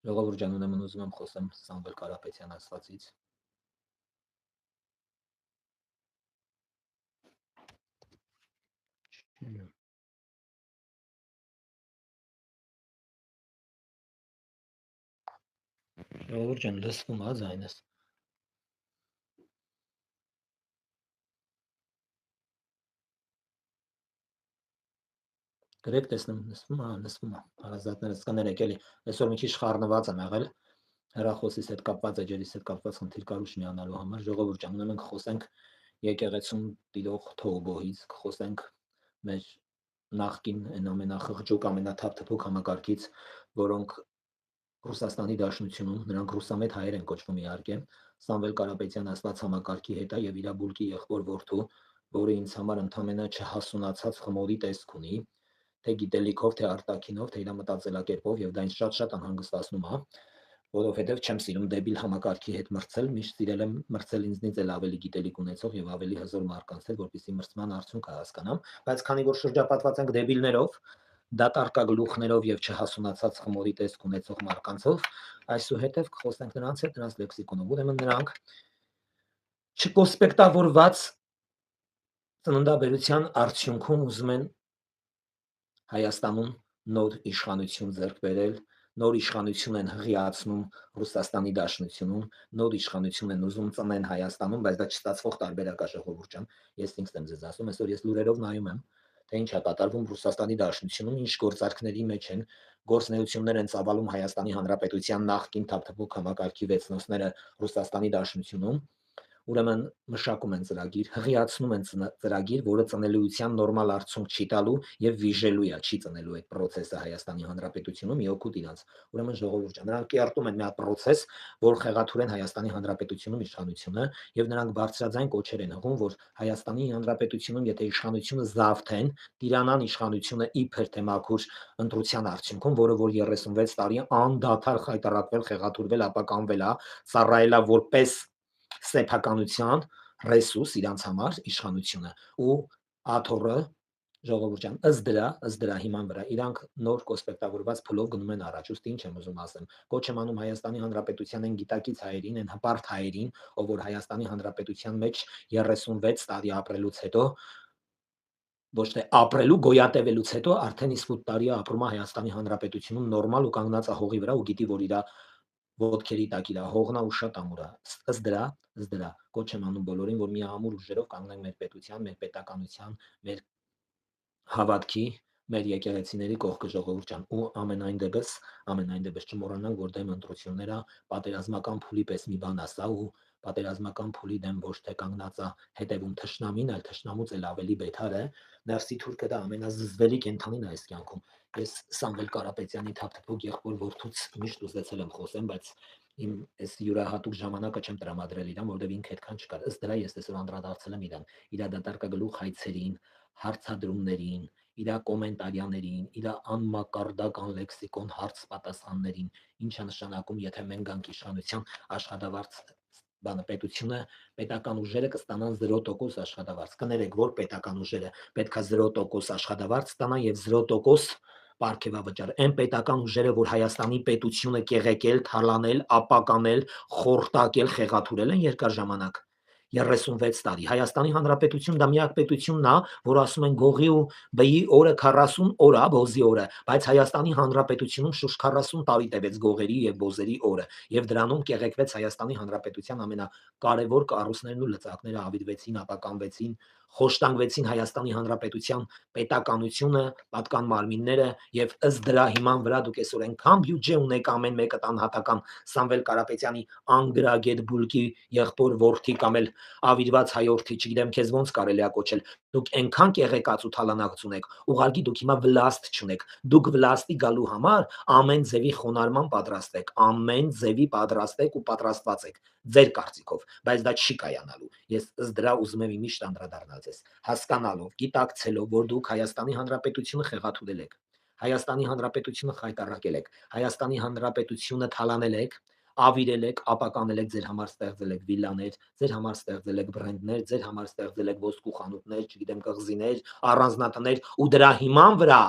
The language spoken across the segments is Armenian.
Ժողովուրդ ջան, ուրեմն ուզում եմ խոսեմ Սամվել Կարապետյան ասվածից։ Ժողովուրդ ջան, լսվում է ձայնս։ Գրեք տեսնեմ, լսվում է։ Հարազատներս կներեք էլի։ Այսօր մի քիչ խառնված եմ եղել։ Հեռախոսից հետ կապված, էջերից հետ կապված խնդիր կար ուշ միանալու համար։ Ժողովուրդ ջան, ուրեմն խոսենք եկեղեցում տիրող թողբոհից, խոսենք մեր նախկին այն ամենախղճուկ, ամենաթափթփուկ համակարգից, որոնք Ռուսաստանի Դաշնությունում, նրանք ռուսամետ հայեր են կոչվում իհարկե, Սամվել Կարապետյան ասված համակարգի հետ է եւ իր բուլկի եղբոր որդու, որը ինձ համար ընդամենը չհասունացած խմորի տեսք ունի, թե գիտելիքով, թե արտաքինով, թե իր մտածելակերպով, եւ դա ինձ շատ անհանգստացնում է, որովհետեւ չեմ սիրում դեբիլ համակարգի հետ մրցել, միշտ սիրել եմ մրցել ինձնից էլ ավելի գիտելիք ունեցող եւ ավելի հզոր մարդկանց հետ, որպեսզի մրցման արդյունքը հասկանամ, բայց քանի որ շրջապատված ենք դեբիլներով, դատարկագլուխներով եւ չհասունացած խմորի տեսք ունեցող մարդկանցով, այսուհետև կխոսենք նրանց հետ, նրանց լեքսիկոնով, ուրեմն նրանք չկոսպեկտավորված ծննդաբերության արդյունքում ուզում են Հայաստանում նոր իշխանություն ձեռք բերել, նոր իշխանություն են հղիացնում Ռուսաստանի Դաշնությունում, նոր իշխանություն են ուզում ծնեն Հայաստանում, բայց դա չստացվող տարբերակ է ժողովուրդ ջան։ Ես ինքս եմ ձեզ ասում, այսօր ես լուրերով նայում եմ, թե ինչ է կատարվում Ռուսաստանի Դաշնությունում, ինչ գործարքների մեջ են, գործնեություններ են ծավալում Հայաստանի Հանրապետության նախկին թափթփուկ համակարգի վեցնոսները Ռուսաստանի Դաշնությունում, ուրեմն մշակում են ծրագիր, հղիացնում են ծրագիր, որը ծնելիության նորմալ արդյունք չի տալու եւ վիժելու է, չի ծնելու այդ process-ը Հայաստանի Հանրապետությունում մի օգուտ իրանց։ Ուրեմն ժողովուրդ ջան, նրանք կերտում են մի հատ process, որ խեղաթուրեն Հայաստանի Հանրապետությունում իշխանությունը եւ նրանք բարձրաձայն կոչեր են հղում, որ Հայաստանի Հանրապետությունում եթե իշխանությունը զավթեն, տիրանան իշխանությունը իբր թե մաքուր ընտրության արդյունքում, որը որ 36 տարի անդադար խայտարակվել, խեղաթուրվել, ապականվել է, ծառայել է որպես սեփականության ռեսուրս իրանց համար իշխանությունը ու աթոռը ժողովուրդ ջան ըստ դրա հիման վրա իրանք նոր կոսպեկտավորված փլով գնում են առաջ ուստի ինչ եմ ուզում ասեմ կոչ եմ անում Հայաստանի Հանրապետության են գիտակից հայերին են հպարտ հայերին ով որ Հայաստանի Հանրապետության մեջ 36 տարի ապրելուց հետո ոչ թե ապրելու գոյատևելուց հետո արդեն իսկ 8 տարի ապրում է Հայաստանի Հանրապետությունում նորմալ ու կանգնած է հողի վրա ու գիտի որ իր ոտքերի տակ իր հողնա ու շատ ամուր է ըստ դրա կոչ եմ անում բոլորին որ մի ամուր ուժերով կանգնենք մեր պետության, մեր պետականության, մեր հավատքի, մեր եկեղեցիների կողքը ժողովուրդ ջան ու ամենայն դեպս չմոռանանք որ դեմ ընտրությունները պատերազմական փուլի պես մի բան է սա ու պատերազմական փուլի դեմ ոչ թե կանգնած է հետևում թշնամին, այլ թշնամուց էլ ավելի բեթար է ներսի թուրքը դա ամենազզվելի կենթանին է այս կյանքում ես Սամվել Կարապետյանի թափթփուկ եղբոր որդուց միշտ ուզեցել եմ խոսեմ բայց իմ այս յուրահատուկ ժամանակը չեմ տրամադրել իրան որովհետև ինքը այդքան չկար ըստ դրա ես այսօր անդրադարձել եմ իրան իր դատարկագլուխ հայցերին հարցադրումներին իր կոմենտարիաներին, իր անմակարդական լեքսիկոն հարց-պատասխաններին, ինչա նշանակում, եթե մենք գանք իշխանության աշխատավարձ բանը պետությունը պետական ուժերը կստանան 0% աշխատավարձ։ Կներեք, որ պետական ուժերը պետքա 0% աշխատավարձ ստանան եւ 0% պարգևավճար։ Այն պետական ուժերը, որ Հայաստանի պետությունը կեղեկել, թալանել, ապականել, խորտակել, խեղաթուրել են երկար ժամանակ 36 տարի։ Հայաստանի Հանրապետություն դա միակ պետությունն է, որ ասում են գողի ու բեի օրը 40 օր է, բոզի օրը, բայց Հայաստանի Հանրապետությունում շուրջ 40 տարի տևեց գողերի եւ բոզերի օրը, եւ դրանում կեղեքվեց Հայաստանի Հանրապետության ամենակարևոր կառույցներն ու լծակները ավիրվեցին, ապականվեցին, խոշտանգվեցին Հայաստանի Հանրապետության պետականությունը, պատկան մարմինները եւ ըստ դրա հիման վրա դուք այսօր այնքան բյուջե ունեք ամեն մեկը տանհատական Սամվել Կարապետյանի անգրագետ բուլկի եղբոր որդի կամ էլ ավիրված հայորդի, չգիտեմ քեզ ոնց կարելի է կոչել, դուք այնքան կեղեկած ու թալանած ունեք, ուղղակի դուք հիմա վլաստ չունեք, դուք վլաստի գալու համար ամեն ձևի խոնարհման պատրաստ եք, ամեն ձևի պատրաստ եք ու պատրաստված եք, ձեր կարծիքով, բայց դա չի կայանալու, ես ըստ դրա ուզում եմ միշտ անդրադառնալ ձեզ, հասկանալով, գիտակցելով, որ դուք Հայաստանի Հանրապետությունը խեղաթուրել եք, Հայաստանի Հանրապետությունը խայտառակել եք, Հայաստանի Հանրապետությունը թալանել եք, ավիրել եք, ապականել եք, ձեր համար ստեղծել եք վիլաներ, ձեր համար ստեղծել եք բրենդներ, ձեր համար ստեղծել եք ոսկու խանութներ, չգիտեմ, կղզիներ, առանձնատներ ու դրա հիման վրա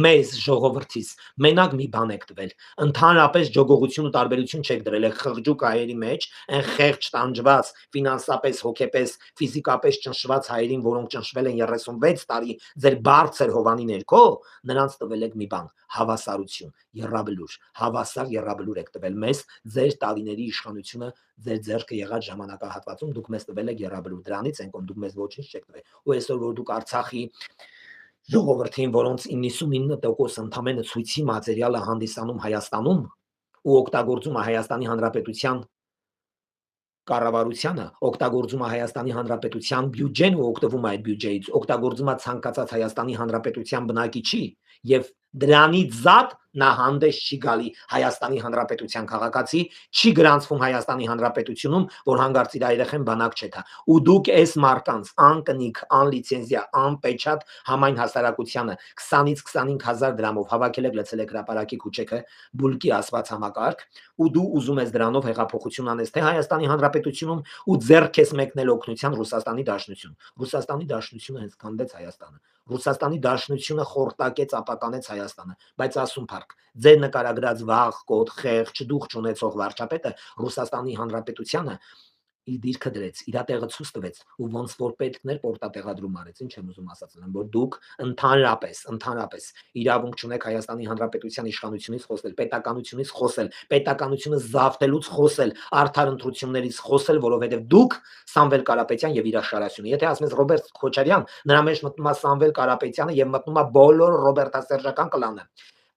մեզ ժողովրդից մենակ մի բան եք տվել։ Ընդհանրապես ժողովություն ու տարբերություն չեք դրել եք խղճուկ հայերի մեջ, այն խեղճ տանջված, ֆինանսապես, հոգեպես, ֆիզիկապես ճնշված հայերին, որոնք ճնշվել են 36 տարի ձեր բարձր հովանի ներքո, նրանց տվել եք մի բան՝ հավասարություն, եռաբլուր, հավասար եռաբլուր եք տվել մեզ, ձեր տարիների իշխանությունը ձեր ձեռքը եղած ժամանակահատվածում դուք մեզ տվել եք եռաբլուր, դրանից են կոմ դուք մեզ ոչինչ չեք տվել։ Ու այսօր որ դուք Արցախի ժողովրդին, որոնց 99% ընդամենը ցույցի մատերիալը հանդիսանում Հայաստանում ու օգտագործում է Հայաստանի Հանրապետության կառավարությանը, օգտագործում է Հայաստանի Հանրապետության բյուջեն ու օգտվում է այդ բյուջեից, օգտագործում է ցանկացած Հայաստանի Հանրապետության բնակիչի եւ դրանից զատ նա հանդես չի գալի Հայաստանի Հանրապետության քաղաքացի, չի գրանցվում Հայաստանի Հանրապետությունում, որ հանգարց իր երեխեն բանակ չէ թա։ Ու դուք այս մարկանց անկնիկ, անլիցենզիա, անպեչատ համայն հասարակությանը 20-ից 25000 դրամով հավաքել եք, լցել եք հրապարակի քուչեքը, բուլկի ասված համակարգ, ու դու ուզում ես դրանով հեղափոխություն անես թե Հայաստանի Հանրապետությունում ու ձեռք ես մեկնել օգնության Ռուսաստանի Դաշնություն։ Ռուսաստանի Դաշնությունը հենց քանդեց Հայաստանը։ Ռուսաստանի Դաշնությունը խորտակեց, ապականեց Հայաստանը, բայց ասում փառք, ձեր նկարագրած վաղ, կոտ, խեղճ, դուխ չունեցող վարչապետը Ռուսաստանի Հանրապետությանը իր դիրքը դրեց, իր տեղը ցույց տվեց ու ոնց որ պետքներ պորտատեղադրում արեց, ինչ եմ ուզում ասացնել, որ դուք ընդհանրապես իրավունք չունեք Հայաստանի Հանրապետության իշխանությունից խոսել, պետականությունից խոսել, պետականությունը զավթելուց խոսել, արդար ընտրություններից խոսել, որովհետև դուք Սամվել Կարապետյան եւ իր աշարությունը։ Եթե ասում ես Ռոբերտ Քոչարյան, նրա մեջ մտնում է Սամվել Կարապետյանը եւ մտնում է բոլոր Ռոբերտասերժական կլանը։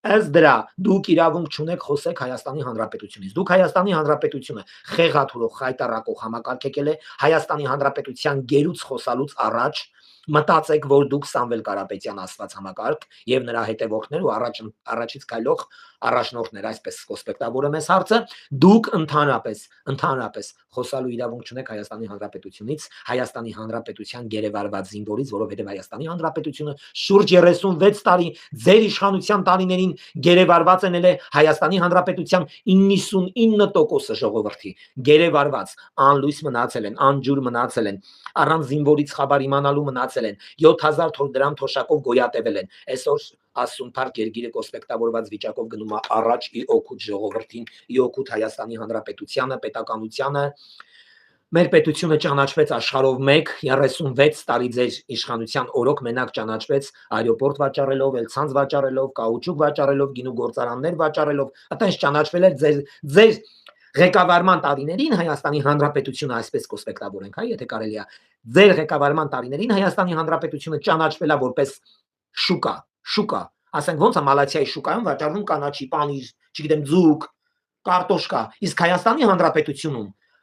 Ըստ դրա դուք իրավունք չունեք խոսեք Հայաստանի Հանրապետությունից։ Դուք Հայաստանի Հանրապետությունը խեղաթուրող, խայտարակող համակարգ եկել է Հայաստանի Հանրապետության գերուց խոսալուց առաջ մտածեք, որ դուք Սամվել Կարապետյան ասված համակարգ եւ նրա հետևորդներ ու առաջից քայլող առաջնորդներ, այսպես կոսպեկտավորեմ այս հարցը, դուք ընդհանրապես խոսալու իրավունք չունեք Հայաստանի Հանրապետությունից, Հայաստանի Հանրապետության գերեվարված զինվորից, որովհետեւ Հայաստանի Հանրապետությունը շուրջ 36 տարի ձեր իշխանության տարիներին գերեվարված են ել Հայաստանի Հանրապետության 99% ժողովրդի գերեվարված, անլույս մնացել են, անջուր մնացել են, առանց զինվորից խաբար իմանալու մնացել են, 7000 դրամ թոշակով գոյատևել են։ Այսօր ասում փառք երկիրը կոսպեկտավորված վիճակով գնում է առաջ ի օգուտ ժողովրդին, ի օգուտ Հայաստանի Հանրապետությանը, պետականությանը։ Մեր պետությունը ճանաչվեց աշխարհով 36 տարի ձեր իշխանության օրոք մենակ ճանաչվեց այրոպորտ վաճառելով, էլցանց վաճառելով, կաուչուկ վաճառելով, գինու գործարաններ վաճառելով, այտենց ճանաչվել էր ձեր ղեկավարման տարիներին Հայաստանի Հանրապետությունը, այսպես կոսպեկտավորենք, հա, եթե կարելի է, ձեր ղեկավարման տարիներին Հայաստանի Հանրապետությունը ճանաչվել է որպես շուկա, ասենք ոնց է Մալաթիայի շուկայում վաճառվում կանաչի, պանիր, չգիտեմ, ձուկ, կարտոշկա, իսկ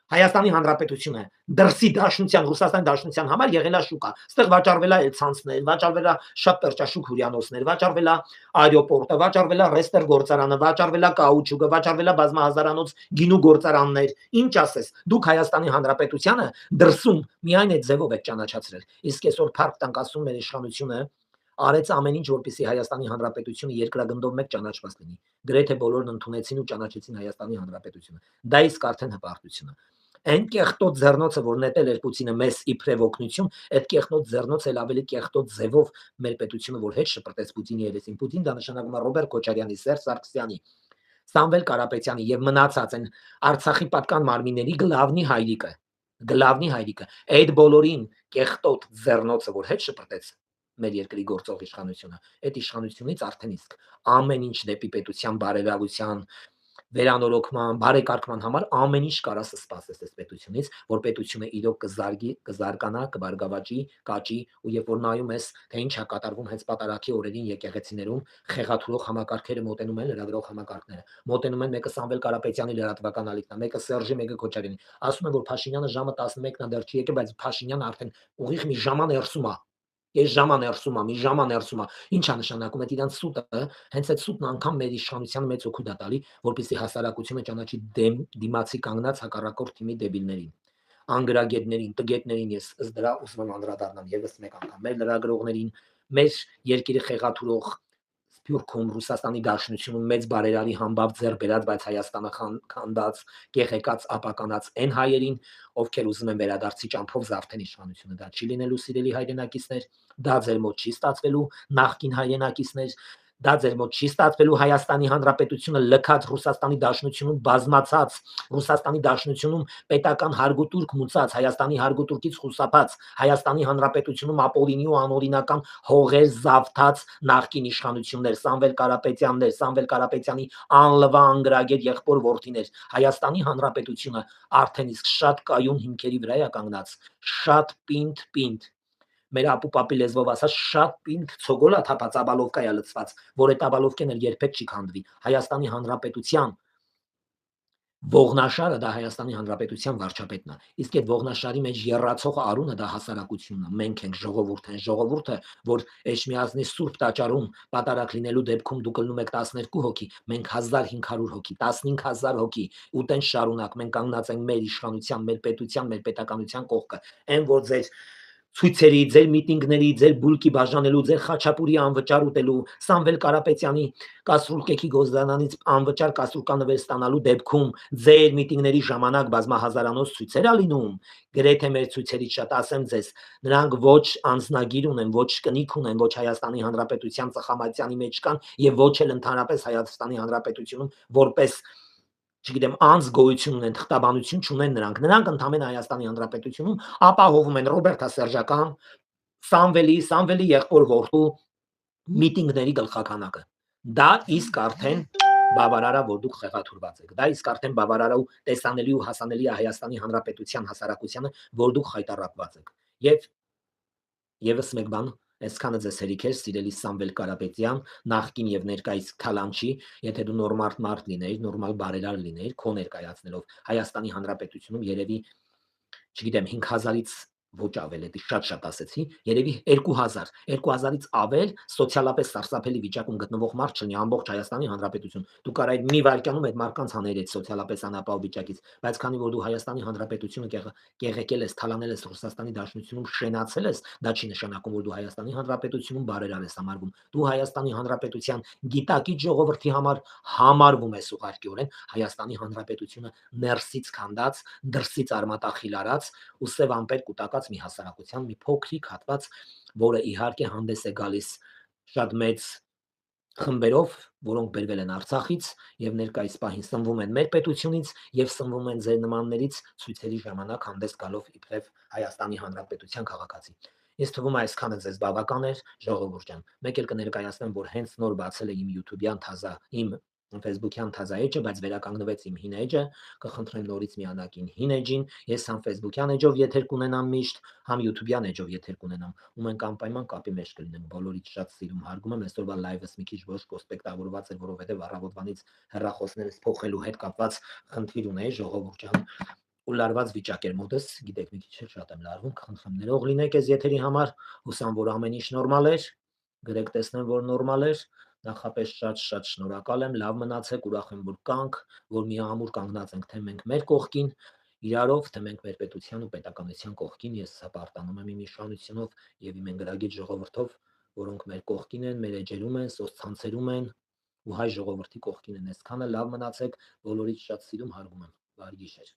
Հայաստանի Հանրապետությունը դրսի դաշնության, Ռուսաստանի դաշնության համար եղել է շուկա։ Այստեղ վաճառվել է էլցանցներ, վաճառվել է շատ տերճաշուք հյուրանոցներ, վաճառվել է այրոպորտը, վաճառվել է ռեստեր գործարանը, վաճառվել է կաուչուկը, վաճառվել է բազմահազարանոց գինու գործարաններ։ Ինչ ասես, դուք Հայաստանի Հանրապետությանը դրսում միայն այդ ձևով եք ճանաչացրել։ Իսկ այսօր փառք տանք ասում մեր իշխանությունը արեց ամեն ինչ, որպեսզի Հայաստանի Հանրապետությունը երկրագնդով մեկ ճանաչված լինի։ Գրեթե բոլորն ընդունեցին ու ճանաչեցին Հայաստանի Հանրապետությունը։ Դա իսկ արդեն հպարտություն է։ Այն կեղտոտ ձեռնոցը, որ նետել էր Պուտինը մեզ իբրև օգնություն, այդ կեղտոտ ձեռնոցը էլ ավելի կեղտոտ ձևով մեր պետությունը, որ հետ շպրտեց Պուտինի երեսին։ Պուտին դա նշանակում է Ռոբերտ Քոչարյանի, Սերժ Սարգսյանի, Սամվել Կարապետյանի եւ մնացած են Արցախի պատկան մարմինների գլավնի հայրիկը։ Այդ բոլորին կեղտոտ ձեռնոցը, որ հետ շպրտեց մեր երկրի գործող իշխանությունը, այդ իշխանությունից արդեն իսկ ամեն ինչ դեպի պետության բարելավության, վերանորոգման, բարեկարգման համար ամեն ինչ կարաս սպասես այս պետությունից, որ պետությունը իրոք կզարգանա, կբարգավաճի, կաճի, ու երբ որ նայում ես, թե ինչ է կատարվում հենց պատարագի օրերին եկեղեցիներում, խեղաթուրող համակարգերը մոտենում են լրագրող համակարգները, մոտենում են մեկը Սամվել Կարապետյանի լրատվական ալիքն է, մեկը Սերժի, մեկը Քոչարյանի, ասում են, որ Փաշինյանը ժամը 11-ն է դեռ չի եկել, բայց Փաշինյանը արդեն ուղիղ մի ժամ ներսում է։ Ես ժամա ներսում է։ Ինչ է նշանակում այդ իրանց սուտը, հենց այդ սուտն անգամ մեր իշխանության մեծ օգուտ է տալի, որպեսզի հասարակությունը ճանաչի դիմացի կանգնած հակառակորդ թիմի դեբիլներին, անգրագետներին, տգետներին։ Ես ըստ դրա ուզում եմ անդրադառնալ եւս մեկ անգամ մեր լրագրողներին, մեր երկիրը խեղաթուրող Սփյուռքում Ռուսաստանի Դաշնությունում մեծ բարերարի համբավ ձեռ բերած, բայց Հայաստանը քանդած, կեղեքած, ապականած այն հայերին, ովքեր ուզում են վերադարձի ճամփով զավթեն իշխանությունը, դա չի լինելու սիրելի հայրենակիցներ, դա ձեր մոտ չի ստացվելու նախկին հայրենակիցներ, դա ձեր մոտ չի ստացվելու Հայաստանի Հանրապետությունը լքած Ռուսաստանի Դաշնությունում բազմացած, Ռուսաստանի Դաշնությունում պետական հարգուտուրք մուծած, Հայաստանի հարգուտուրքից խուսափած, Հայաստանի Հանրապետությունում ապօրինի ու անօրինական հողեր զավթած նախկին իշխանություններ, Սամվել Կարապետյաններ, Սամվել Կարապետյանի անլվա անգրագետ եղբոր որդիներ, Հայաստանի Հանրապետությունը արդեն իսկ շատ կայուն հիմքերի վրա է կանգնած, շատ պինդ, մեր ապուպապի լեզվով ասած շատ պինդ ցոգոլա թափած աբալովկա է լցված, որ այդ աբալովկեն էլ երբեք չի քանդվի։ Հայաստանի Հանրապետության ողնաշարը դա Հայաստանի Հանրապետության վարչապետն է։ Իսկ այդ ողնաշարի մեջ եռացող արունը դա հասարակությունն է։ Մենք ենք ժողովուրդը, որ Էջմիածնի Սուրբ տաճարում պատարակ լինելու դեպքում դուք ելնում եք 12 հոգի, մենք 1500 հոգի, 15000 հոգի, ուտեն շարունակ, մենք կանգնած ենք մեր իշխանության, մեր պետության, մեր պետականության կողքը։ Այն որ ձեր ցույցերի, ձեր միտինգների, ձեր բուլկի բաժանելու, ձեր խաչապուրի անվճար ուտելու, Սամվել Կարապետյանի կաստրուլկեքի գոզդանանից անվճար կաստրուլկանվեր ստանալու դեպքում ձեր միտինգների ժամանակ բազմահազարանոց ցույցեր ա լինում, գրեթե մեր ցույցերից շատ ասեմ ձեզ, նրանք ոչ անձնագիր ունեն, ոչ կնիկ ունեն, ոչ Հայաստանի Հանրապետության ծխամատյանի մեջ կան եւ ոչ էլ ընդհանրապես Հայաստանի Հանրապետությունում որպես չգիտեմ, անձ գոյություն ունեն, թղթաբանություն չունեն նրանք ընդհանրապես Հայաստանի Հանրապետությունում ապահովում են Ռոբերտա Սերժական, Սամվելի եղբոր որդու միտինգների գլխականակը։ Դա իսկ արդեն բավարար է, որ դուք խեղաթուրված եք։ Դա իսկ արդեն բավարար է ու տեսանելի ու հասանելի է Հայաստանի Հանրապետության հասարակությանը, որ դուք խայտարակված եք։ Եվ եւս մեկ բան, այսքանը ձեզ հերիք էր, սիրելի Սամվել Կարապետյան, նախկին եւ ներկայիս Քալանչի, եթե դու նորմալ մարդ լինեիր, նորմալ բարերար լինեիր, քո ներկայացնելով Հայաստանի Հանրապետությունում երևի, չգիտեմ, 5000-ից ոչ ավել, դա շատ ասեցի, երևի 2000-ից ավել սոցիալապես սարսափելի վիճակում գտնվող մարդ չլինի ամբողջ Հայաստանի Հանրապետություն։ Դու կարայր մի վայրկյանում այդ մարդկանց հաներ այդ սոցիալապես անապահով վիճակից, բայց քանի որ դու Հայաստանի Հանրապետությունը կեղեկել ես, թալանել ես Ռուսաստանի Դաշնությունում, շենացել ես, դա չի նշանակում, որ դու Հայաստանի Հանրապետությունում բարերար ես համարվում։ Դու Հայաստանի Հանրապետության գիտակից ժողովրդի համար համարվում ես ուղղակիորեն Հայաստանի Հանրապետությունը ներսից քանդած, դրսից արմատախիլ արած ու սև ամպեր կուտակած մի հասարակության մի փոքրիկ հատված, որը իհարկե հանդես է գալիս շատ մեծ խմբերով, որոնք բերվել են Արցախից եւ ներկայիս պահին սնվում են մեր պետությունից եւ սնվում են ձեր նմաններից ցույցերի ժամանակ հանդես գալով իբրև Հայաստանի Հանրապետության քաղաքացի։ Ես թվում է այսքանը ձեզ բավական էր, ժողովուրդ ջան։ Մեկ էլ կներկայացնեմ, որ հենց նոր բացել է իմ YouTube-յան թազա, իմ Facebook-յան թազա էջը, բայց վերականգնվեց իմ հին էջը, կխնդրեմ նորից միանակին հին էջին, ես համ Facebook-յան էջով եթեր կունենամ միշտ, համ YouTube-յան էջով եթեր կունենամ, ու մենք անպայման կապի մեջ կլինենք, բոլորից շատ սիրում հարգում եմ, այսօրվա լայվս մի քիչ ոչ կոսպեկտավորված էր, որովհետև առավոտվանից հեռախոսներս փոխելու հետ կապված խնդիր ունեի, ժողովուրդ ջան, ու լարված վիճակ էր մոտս, գիտեք, մի քիչ շատ եմ լարվում, կխնդրեմ ներող լինեք այս եթերի համար, հուսամ, որ ամեն ինչ նորմալ էր, գրեք տեսնեմ, որ նորմալ էր, նախապես շատ շնորհակալ եմ, լավ մնացեք, ուրախ եմ, որ կանք, որ միամուր կանգնած ենք, թե մենք մեր կողքին, իրարով, թե մենք մեր պետության ու պետականության կողքին, ես սա պարտանում եմ իմ իշխանությունով եւ իմ ընկերագիտ ժողովրդով, որոնք մեր կողքին են, մեր էջերում են, սոցցանցերում են ու հայ ժողովրդի կողքին են։ Այսքանը լավ մնացեք, բոլորից շատ սիրում հարգում եմ։ Բարի գիշեր։